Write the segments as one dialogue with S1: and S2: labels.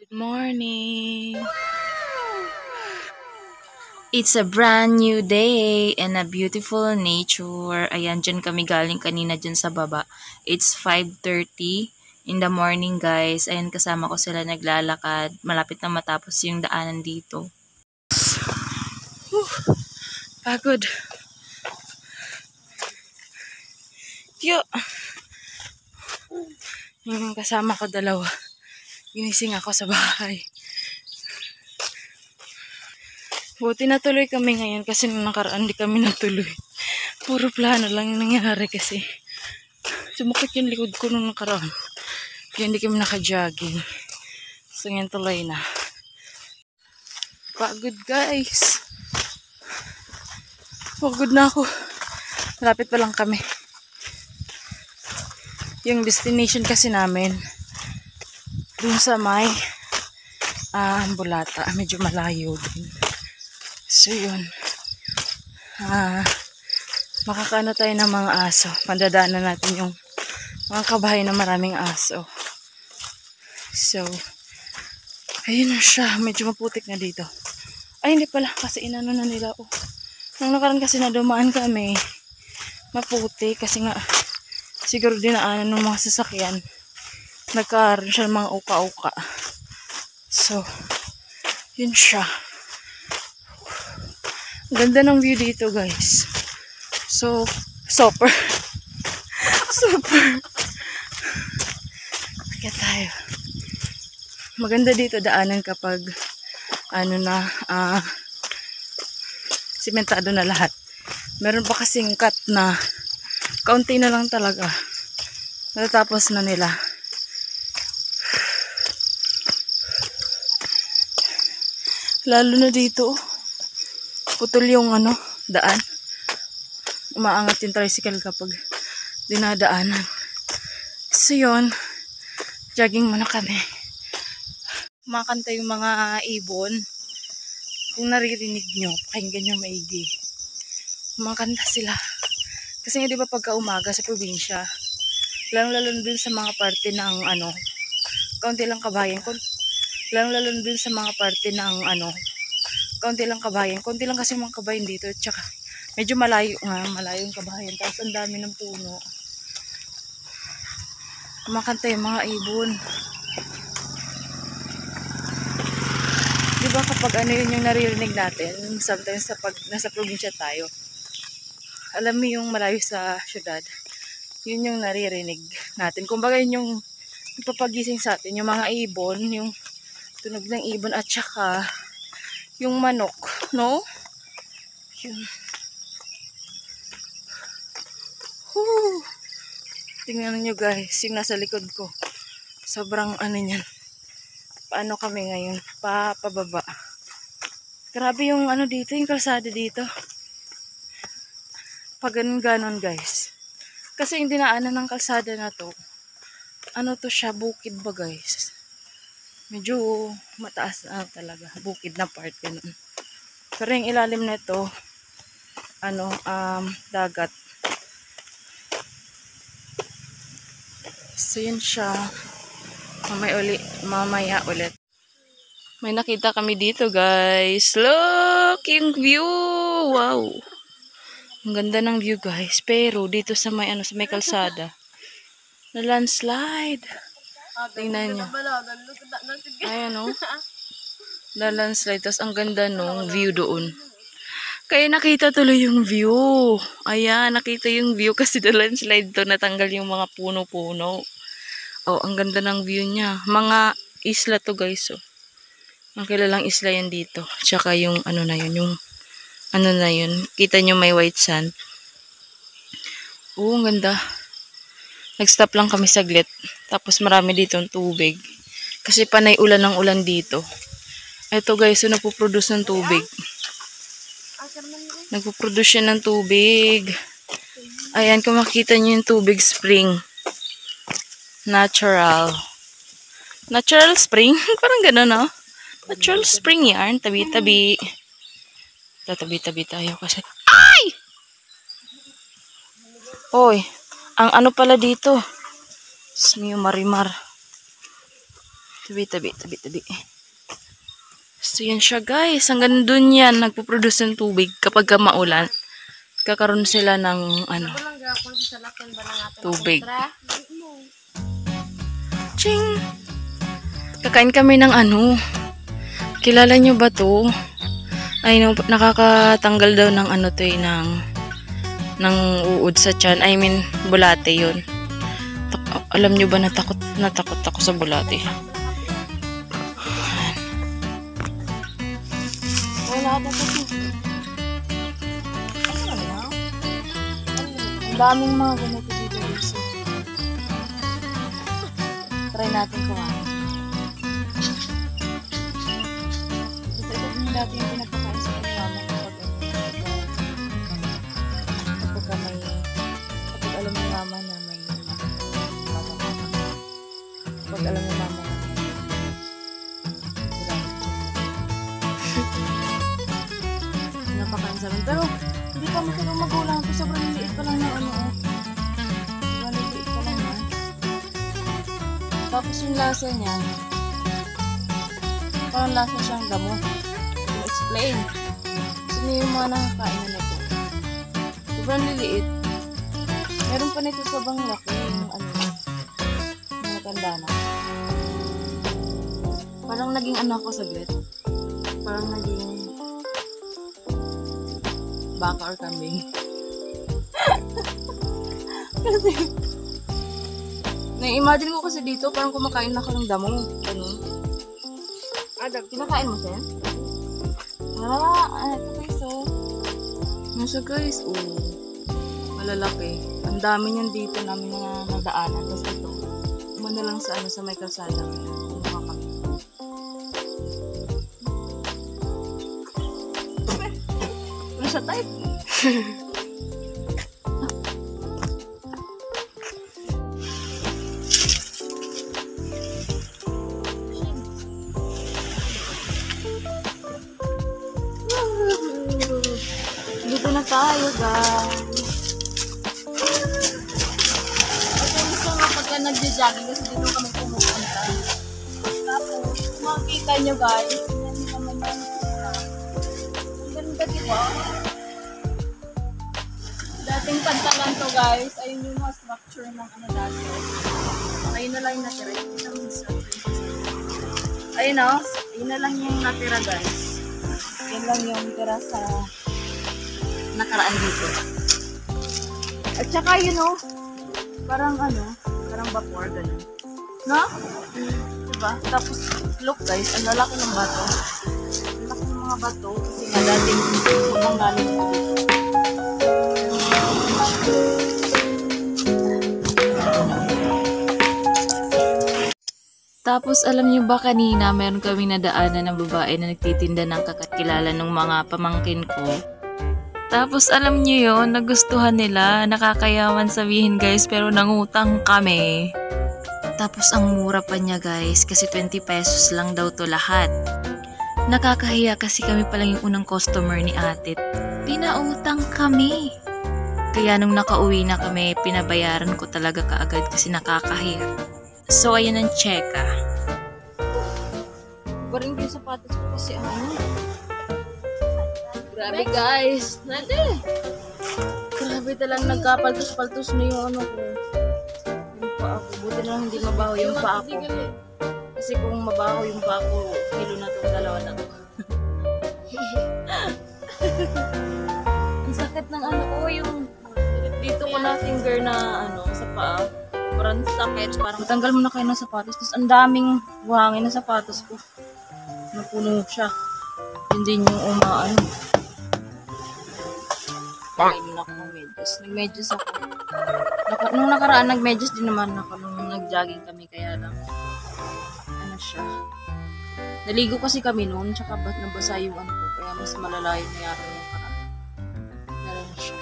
S1: Good morning! It's a brand new day and a beautiful nature. Ayan, dyan kami galing kanina dyan sa baba. It's 5:30 in the morning, guys. Ayan, kasama ko sila naglalakad. Malapit na matapos yung daanan dito. Pagod. Yo! Yung kasama ko dalawa. Ginising ako sa bahay. Buti natuloy kami ngayon kasi nung nakaraan di kami natuloy. Puro plano lang yung nangyari kasi sumakit yung likod ko nung nakaraan. Kaya hindi kami naka-jogging. So ngayon tuloy na. Pagod, guys. Pagod na ako. Malapit pa lang kami. Yung destination kasi namin dun sa may Bulata. Medyo malayo din. So yun. Makakaano tayo ng mga aso. Pandadaanan natin yung mga kabahay na maraming aso. So, ayun na siya. Medyo maputik na dito. Ay, hindi pala. Kasi inano na nila. Oh. Nung nakaraan kasi na dumaan kami, maputik. Kasi nga, siguro dinaanan ng mga sasakyan. Nagkaroon siya ng mga uka-uka. So, yun siya. Ganda ng view dito, guys. So, super. Kaya tayo. Maganda dito daanan kapag simentado na lahat. Meron pa kasing cut na kaunti na lang talaga. Natatapos na nila. Lalo na dito, putol yung daan. Umaangat yung tricycle kapag dinadaanan. So yun, jogging muna kami. Kumakanta yung mga ibon. Kung naririnig nyo, pakinggan nyo maigi. Kumakanta sila. Kasi nga diba pagka umaga sa probinsya, lalo dun sa mga parte ng kaunti lang kabayan. Lalo dun sa mga parte ng kaunti lang kabayan. Kaunti lang kasi mga kabayan dito. Tsaka medyo malayo yung kabayan. Tapos ang dami ng puno. Kumakanta yung mga ibon. Diba kapag yun yung naririnig natin, sometimes sa pag nasa probinsya tayo, alam mo yung malayo sa syudad, yun yung naririnig natin. Kumbaga yun yung ipapagising sa atin, yung mga ibon, yung tunog ng ibon at saka yung manok, no? Yun. Tingnan nyo, guys, yung nasa likod ko. Sobrang niyan. Paano kami ngayon? Pababa. Grabe yung dito, yung kalsada dito. Pag ganon, guys. Kasi yung dinaanan ng kalsada na to, to siya, bukid ba, guys? Medyo mataas na talaga. Bukid na part yun. Pero yung ilalim na ito, dagat. So yun siya. Mamaya ulit. May nakita kami dito, guys. Look! Yung view! Wow! Ang ganda ng view, guys. Pero dito sa may sa may kalsada, na landslide. Tingnan nyo. Ayan, oh. Na landslide. Tapos ang ganda nung view doon. Kaya nakita tuloy yung view. Ayan, nakita yung view kasi na landslide to. Natanggal yung mga puno-puno. Oh, ang ganda ng view niya. Mga isla to, guys, oh. Ang kilalang isla yan dito. Tsaka yung na yun, yung na yun. Kita nyo may white sand. Oo, ang ganda. Nag-stop lang kami saglit. Tapos marami dito ang tubig. Kasi panay ulan ng ulan dito. Ito, guys, so nagpo-produce ng tubig. Nagpo-produce yan ng tubig. Ayan, kung makita nyo yung tubig spring. Natural. Natural spring? Parang gano'n, no? Natural spring yarn. Tabi-tabi. Tatabi-tabi tayo kasi. Ay! Hoy, ang pala dito? Smio Marimar. Tabi. So, yan siya guys. Hanggang dun yan, nagpuproduce ng tubig kapag maulan. Kakaroon sila ng, tubig. Ching! Kakain kami ng kilala nyo ba to? Ay, no, nakakatanggal daw ng to ng uod sa tiyan. I mean, bulate yun. Alam nyo ba, natakot ako sa bulate. Wala na ito. Ang daming mga ganito dito. Try natin kung ano. Ito yung dati yung pinapakain sa mga mama kapag alam ni mama na may kapag alam ni mama pinapakain sa amin. Pero hindi pa masyadong magulang ito. Sobrang liit pa lang na sobrang liit pa lang na. Tapos yung lasa niya, parang lasa siyang damo. Explain. Sino yung mga nakakain na nito? Sobrang liliit. Meron pa nito sobrang laki. Yung matanda na. Parang naging ako saglit. Parang naging baka or kambing. Kasi na-imagine ko kasi dito parang kumakain ako ng damo. Ganun. Kinakain mo siya? Guys, nasa guys, malalaki. Ang dami niyan dito namin na nadaanan. Tapos ito, umano lang sa may kalsada. Kumuha kami. Ano siya type? Dito na tayo, guys. Ito gusto nga pagka nagja-jogging kasi dito kami pumupunta. Tapos, makikita nyo, guys. Yan naman yan. Ang ganda, diba? Dating pantalan to, guys. Ayun yung mga structure ng dati. Ayun na lang yung natira. Ayun o. Ayun na lang yung natira, guys. Ayun lang yung natira sa nakaraan dito. At saka parang parang vapor ganun. No? Diba? Tapos look guys, ang lalaki ng bato. Ang lalaki ng mga bato kasi nga dating sobrang galing ko dito. Tapos alam niyo ba kanina meron kaming nadaanan ng babae na nagtitinda ng kakatkilala ng mga pamangkin ko. Tapos alam niyo yun, nagustuhan nila, nakakayaman sabihin guys, pero nangutang kami. Tapos ang mura pa niya guys, kasi 20 pesos lang daw to lahat. Nakakahiya kasi kami palang yung unang customer ni ate. Pinautang kami. Kaya nung nakauwi na kami, pinabayaran ko talaga kaagad kasi nakakahiya. So ayun ang cheka. Baring yung sapatos ko kasi grabe guys. Grabe talang nagkapaltos-paltos na yung ko. Yung paa ko. Buti na lang hindi mabaho yung paa ko. Kasi kung mabaho yung paa ko, kilo na itong dalawa na to. Ang sakit ng ko yung dito ko na finger na sa paa. Parang sakit. Parang tanggal mo na kayo ng sapatos. Tapos ang daming buhangin na sapatos ko. Napuno siya. Hindi yung Ngayon ako ng medyas. Nag-medyas ako. Nung nakaraan, nag-medyas din naman ako nung nag-jogging kami. Kaya lang, siya. Naligo kasi kami noon. Tsaka ba't nabasa yung ko. Kaya mas malala yung nangyari yung karaan. Meron siya.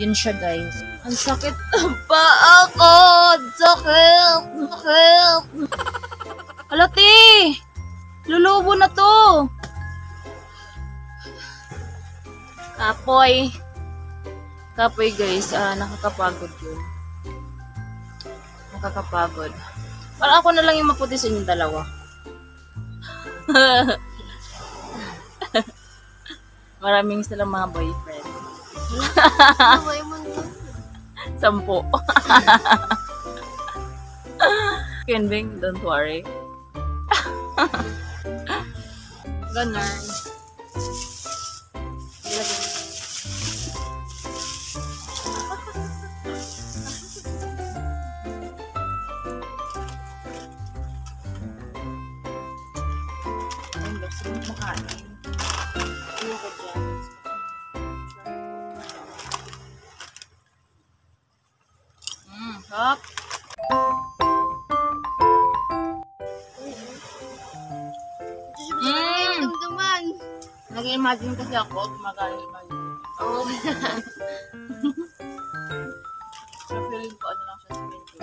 S1: Yun siya guys. Ang sakit ng paa ko! Sakit! Sakit! Alati! Lulubo na to! Kapoy. Kapoy guys, nakakapagod yun. Nakakapagod. Parang ako na lang yung maputi sa inyong dalawa. Maraming silang mga boyfriend. Sampo. Kenbing, don't worry. Ganun. Makain. Ayoko dyan. Sarap.
S2: Dumduman.
S1: Nag-imagine kasi ako, gumagaling mag...
S2: Oo.
S1: So, feeling ko ano lang siya sa mento.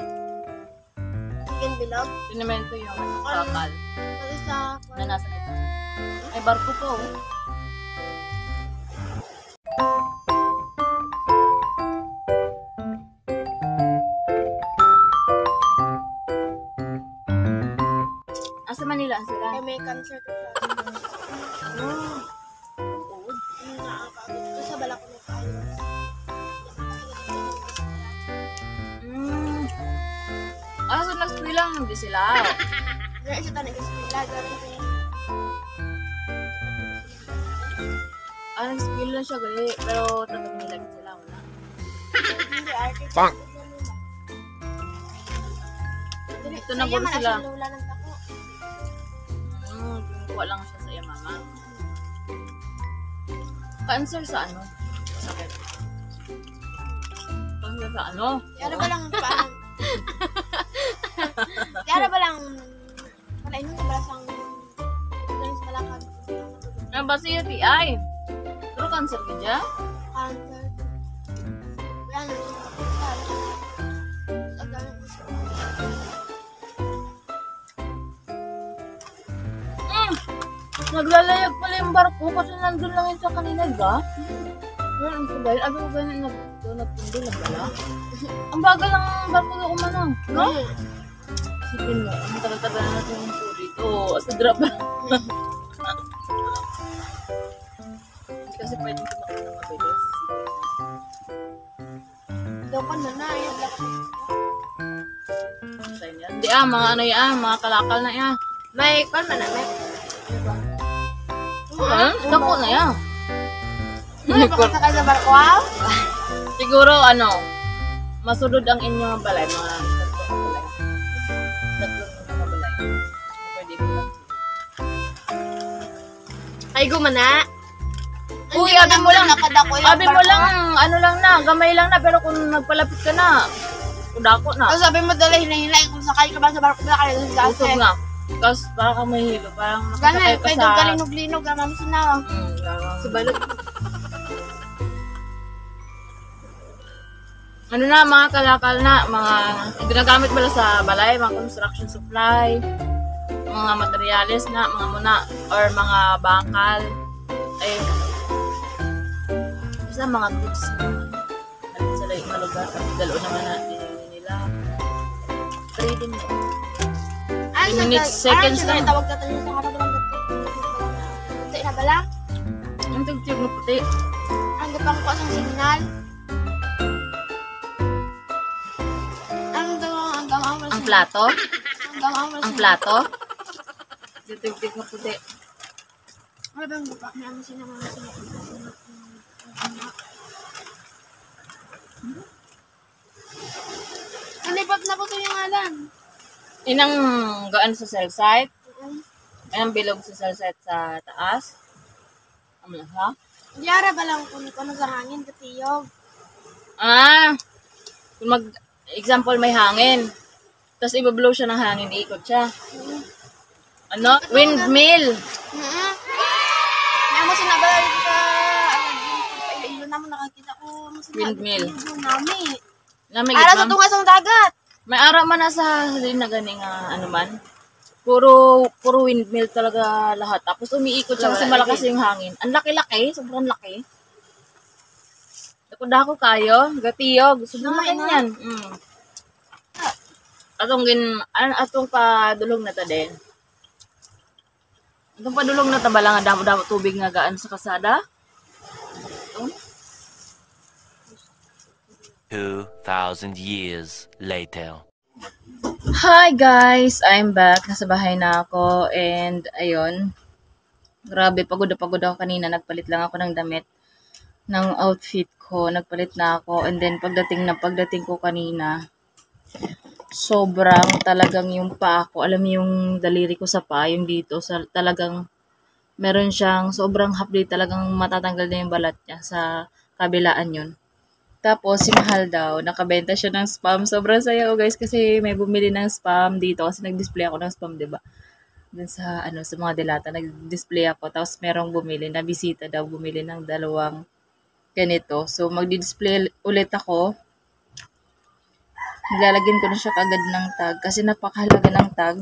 S2: Chicken bilog.
S1: Sinemento yung kakal
S2: Kasi sa...
S1: na nasa gitna. Ay, barko po. Sa Manila sila.
S2: Ay, may cancer ko siya.
S1: Oh.
S2: Yung nakakabit ko sa balak ko may kayo.
S1: So nag-school lang, hindi sila.
S2: Dahil siya tanong kasi nila.
S1: Nag-school lang siya gali. Pero tatang nilagit sila. Wala.
S2: Hindi, arte.
S3: Pang!
S1: Ito na po sila.
S2: Lula ng tako.
S1: Kuha lang siya sa iya mama. Cancer sa ano? Sakit. Cancer sa ano?
S2: Yara ba lang paano? Yara ba lang palain mo sa balasang dahil sa balakad?
S1: Ano ba siya TI? Pero cancer ka dyan?
S2: Cancer. Yan. Sa ganun.
S1: Naglalayag pala yung barko kasi nandun lang yun sa kanina, ba? Ano sa bayan? Abi ko ganyan nagpundo, nagbala? Ang bagal ng barko na umanang, no? Isipin mo, ang tagal-tagal na natin yung po dito. Sa drop na. Kasi pwede kumakit na mabilis.
S2: Daw ka na yan.
S1: Saan yan? Hindi mga ano yan, mga kalakal na yan.
S2: May, kung man na, may.
S1: Dako na yan.
S2: May pakasakay sa barko, ha?
S1: Siguro, masunod ang inyong balay, mga tatlong balay. Tatlong mga balay. Pwede ko lang.
S2: Ay, gumana.
S1: Uy, abi mo lang. Abi mo lang, ano lang na, gamay lang na, pero kung nagpalapit ka na, kudako na.
S2: Tapos sabi mo dala, hinahinay kung sakay ka ba sa barko na kayo sa
S1: Usog
S2: gase.
S1: nga. Tapos parang ka mahilo, parang
S2: Gana,
S1: nakasakay ka
S2: pwede
S1: sa...
S2: ka linog-linog, mami sinaw. Sa balot.
S1: Ano na, mga kalakal na, mga ginagamit pala sa balay, mga construction supply, mga materyales na, mga muna, or mga bangkal, ay, isa mga goods na, nalit sila yung mga lugar, dalo naman natin nila, trading mo. 3 minutes, seconds lang.
S2: Tawag ka tayo sa kapag Hindi na bala?
S1: Ang tugtog na puti.
S2: Ang gapang ko ang signal.
S1: Ang plato?
S2: Ang
S1: Ang plato? Yung tugtog na puti.
S2: Ano ba ang gapak na ang sinamang Nalipat na po ito yung alam.
S1: Inang gaan sa cell site. Inang bilog sa cell site sa taas. Ano ha?
S2: Diyara ba lang kung ano sa hangin, katiyog.
S1: Kung example may hangin. Tapos ibablow siya ng hangin, iikot siya. Ano? Windmill.
S2: Kaya mo sinabala dito sa ilo naman nakakita ko.
S1: Windmill.
S2: Nami.
S1: Namigit
S2: Ara sa
S1: ma'am.
S2: tungas ng dagat.
S1: May araw man na sa halin na ganing ano man. Puro windmill talaga lahat. Tapos umiikot siya kasi malakas yung hangin. Ang laki-laki, sobrang laki. Dako kayo, gatiyog, sobrang laki niyan. atong padulong na ta din. Atong padulong na ta bala nga damo tubig nga gaan sa kasada.
S3: 2,000 years later.
S1: Hi guys, I'm back. Nasa bahay na ako and ayun. Grabe, pagod na pagod ako kanina. Nagpalit lang ako ng damit ng outfit ko. Nagpalit na ako and then pagdating ko kanina, sobrang talagang yung paa ko, alam mo yung daliri ko sa paa, yung dito, talagang meron siyang sobrang hapdi, talagang matatanggal na yung balat niya sa kabilaan yun. Tapos, si Mahal daw, nakabenta siya ng spam. Sobrang saya ko guys kasi may bumili ng spam dito kasi nag-display ako ng spam, 'di ba? Dun sa sa mga delata nag-display ako tapos merong bumili na bisita daw bumili ng dalawang ganito. So magdi-display ulit ako. Nilalagyan ko na siya kagad ng tag kasi napakahalaga ng tag.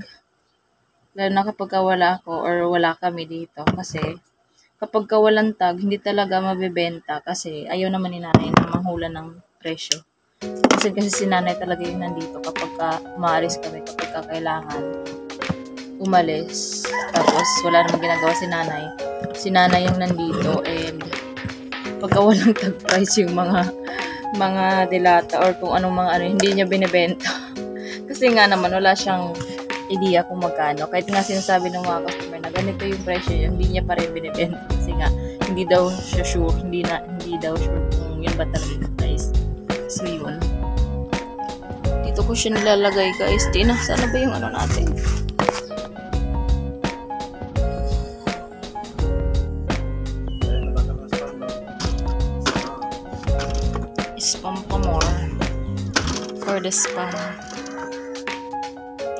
S1: Lalo na kapag wala ako or wala kami dito kasi kapag walang tag, hindi talaga mabebenta kasi ayaw naman ni nanay na manghula ng presyo. Kasi si nanay talaga yung nandito kapag umaalis kami, kapag kailangan umalis. Tapos wala namang ginagawa si nanay. Si nanay yung nandito and pagka walang tag price yung mga delata or kung anong mga hindi niya binibenta. Kasi nga naman wala siyang idea kung magkano. Kahit nga sinasabi ng mga customer na ganito yung presyo niya, hindi niya pa rin binibenta. Kasi nga, hindi daw siya sure. Hindi daw sure kung yun ba talaga yung price. So, yun. Dito ko siya nilalagay, guys. Tina, sana ba yung natin? Spam pa more. For the spam.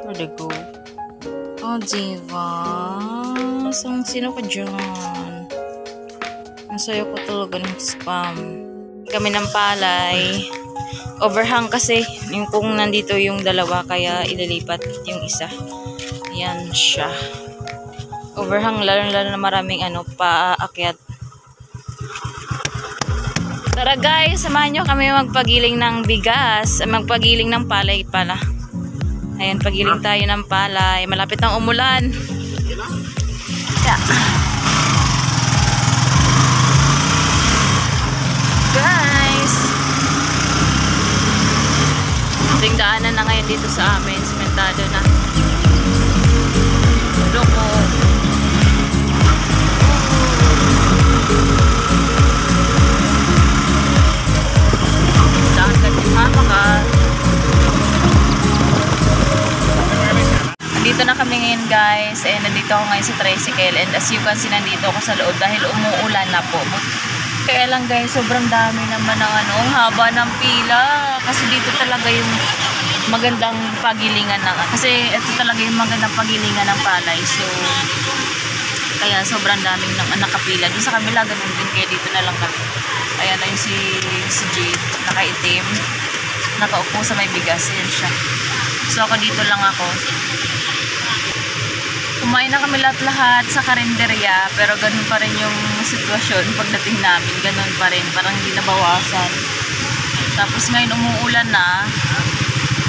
S1: For the go. Oh, diba? Sino ka dyan? Ang sayo ko talaga ng spam. Kami ng palay. Overhang kasi. Yung kung nandito yung dalawa, kaya ililipat yung isa. Yan siya. Overhang, lalo na maraming paakyat. Tara guys, samahan nyo kami magpagiling ng bigas. Magpagiling ng palay pala. Ayan, pagiling tayo ng palay. Malapit ng umulan. Yeah. Guys. Ating daanan na ngayon dito sa amin. Simentado na. Loko. Daan ka din mamakas. Dito na kami ngayon guys and nandito ako ngayon sa tricycle and as you can see nandito ako sa loob dahil umuulan na po. Kaya lang guys, sobrang dami naman ng ang haba ng pila kasi dito talaga yung magandang pagilingan kasi ito talaga yung magandang pagilingan ng palay. So kaya sobrang daming nakapila. Doon sa kabila ganun din kaya dito na lang kami. Ayan na yung si Jade, nakaitim, nakaupo sa may bigas. Yan siya. So ako dito lang ako. Kumain na kami lahat-lahat sa karinderya pero ganun pa rin yung sitwasyon pagdating namin, ganun pa rin, parang hindi nabawasan. Tapos ngayon umuulan na.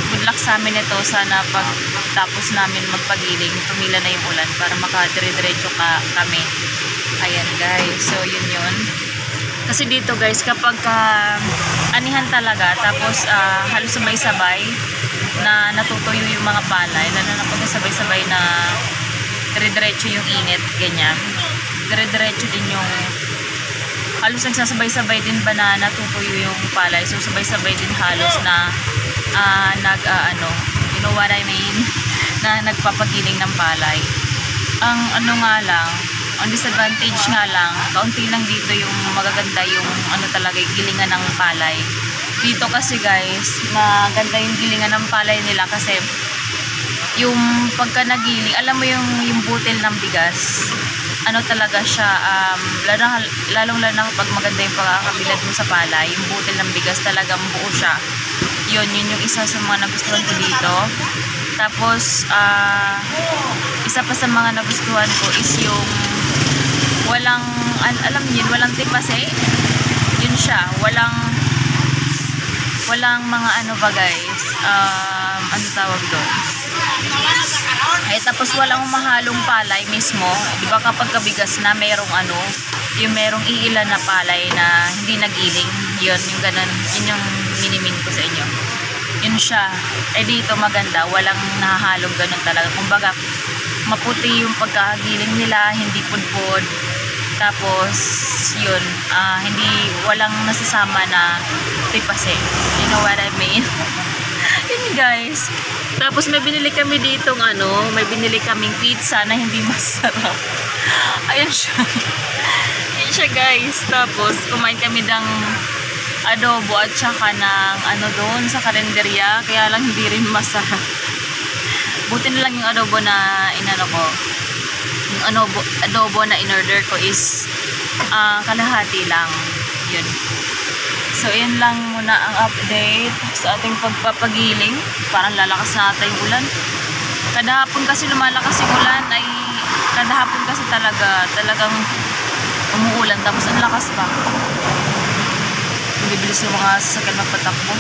S1: Good luck sa amin ito, sana pagtapos namin magpagiling tumila na yung ulan para makadire-diretso kami. Ayan guys, so yun kasi dito guys kapag anihan talaga tapos halos sabay-sabay na natutuyo yung mga palay, lalo na pag sabay-sabay na dire-diretso yung init, ganyan. Dire-diretso din yung halos nagsasabay-sabay din ba na natutuyo yung palay. So sabay-sabay din halos na you know what I mean, na nagpapagiling ng palay. Ang nga lang, ang disadvantage nga lang, kaunti lang dito yung magaganda yung talaga yung gilingan ng palay. Dito kasi guys, maganda yung gilingan ng palay nila kasi yung pagka nagiling, alam mo yung butil ng bigas, talaga siya, lalong kapag maganda yung pagkakabilad mo sa palay, yung butil ng bigas talagang buo siya. Yun yung isa sa mga nagustuhan ko dito. Tapos, isa pa sa mga nagustuhan ko is yung walang, alam niyo, walang tipase. Yun siya, walang mga ba guys, ano tawag doon? Ay, tapos walang mahalong palay mismo. Di ba kapag kabigas na, merong ano, yung merong iilan na palay na hindi nagiling. Yun, yung ganun. Yun yung minimin ko sa inyo. Yun siya. Eh dito maganda, walang nahahalong ganun talaga. Kumbaga, maputi yung pagkakagiling nila, hindi pudpud. Tapos, yun, walang nasasama na tipase. You know what I mean? Yun guys. Tapos may binili kami ditong may binili kaming pizza na hindi masarap. Ayan siya. Ayan siya guys. Tapos kumain kami ng adobo at saka ng doon sa kalenderya. Kaya lang hindi rin masarap. Buti na lang yung adobo na ko. Yung adobo na in-order ko is kalahati lang. Yun. So, yan lang muna ang update sa ating pagpapagiling. Parang lalakas na ata yung ulan. Kadahapon kasi lumalakas yung ulan ay kadahapon kasi talagang umuulan. Tapos ang lakas pa. Ang bibilis yung mga sasakyan magpatakbo.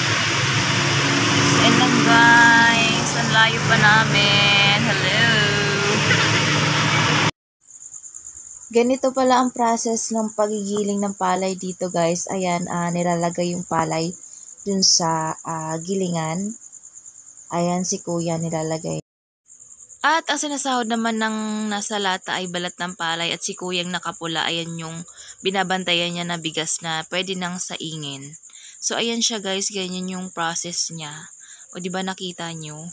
S1: So, yan lang guys. Ang layo pa namin. Hello.
S4: Ganito pala ang process ng pagigiling ng palay dito guys. Ayan, nilalagay yung palay dun sa gilingan. Ayan, si kuya nilalagay.
S1: At ang sinasahod naman ng nasa lata ay balat ng palay at si kuyang nakapula, ayan yung binabantayan niya na bigas na pwede nang saingin. So ayan siya guys, ganyan yung process niya. O diba nakita nyo?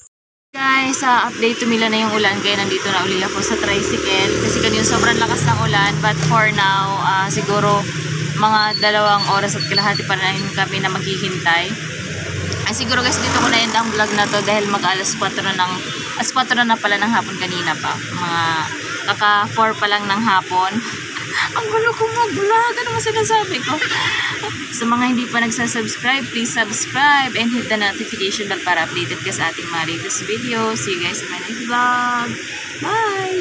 S1: Guys, sa update tumila na yung ulan kaya nandito na uli ako sa tricycle kasi kanina sobrang lakas ng ulan, but for now siguro mga 2 oras at kalahati pa rin kami na maghihintay. Siguro guys dito ko na end ang vlog na to dahil mag alas 4 na pala ng hapon kanina pa, mga kaka 4 pa lang ng hapon. Ang gulo ko mag-vlog, ano mas sinasabi ko? Sa mga hindi pa nagsasubscribe, please subscribe and hit the notification bell para updated ka sa ating mga latest videos. See you guys in my next vlog. Bye!